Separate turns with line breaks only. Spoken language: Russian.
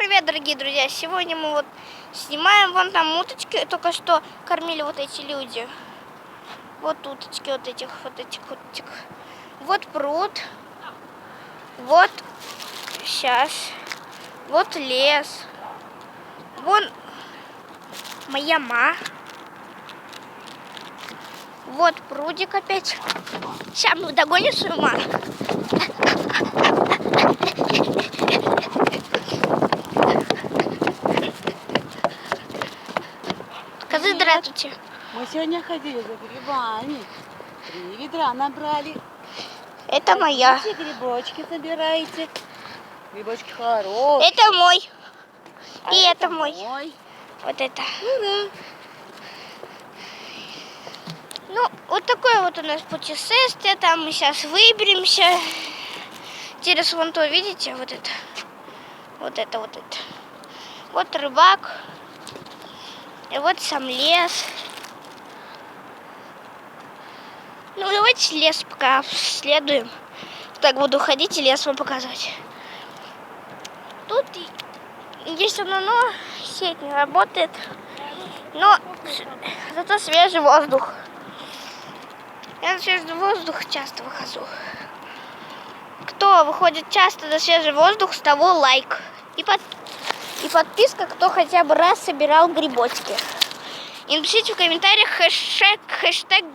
привет, дорогие друзья! Сегодня мы вот снимаем вон там уточки, только что кормили вот эти люди. Вот уточки, вот этих. Вот пруд. Вот сейчас. Вот лес. Вон моя ма. Вот прудик опять. Сейчас мы догоним свою маму. Скажи, здравствуйте.
Мы сегодня ходили за грибами. 3 ведра набрали.
Это моя.
Все грибочки собираете. Грибочки хорошие.
Это мой.
А
И это
мой.
Вот это.
Ура.
Ну, вот такое вот у нас путешествие. Там мы сейчас выберемся. Через вон то, видите, вот это. Вот это. Вот рыбак. И вот сам лес. Ну, давайте лес пока обследуем. Так буду ходить и лес вам показывать. Тут есть одно, но сеть не работает. Но зато свежий воздух. Я на свежий воздух часто выхожу. Кто выходит часто на свежий воздух, с того лайк. И подписка, кто хотя бы раз собирал грибочки. И напишите в комментариях хэштег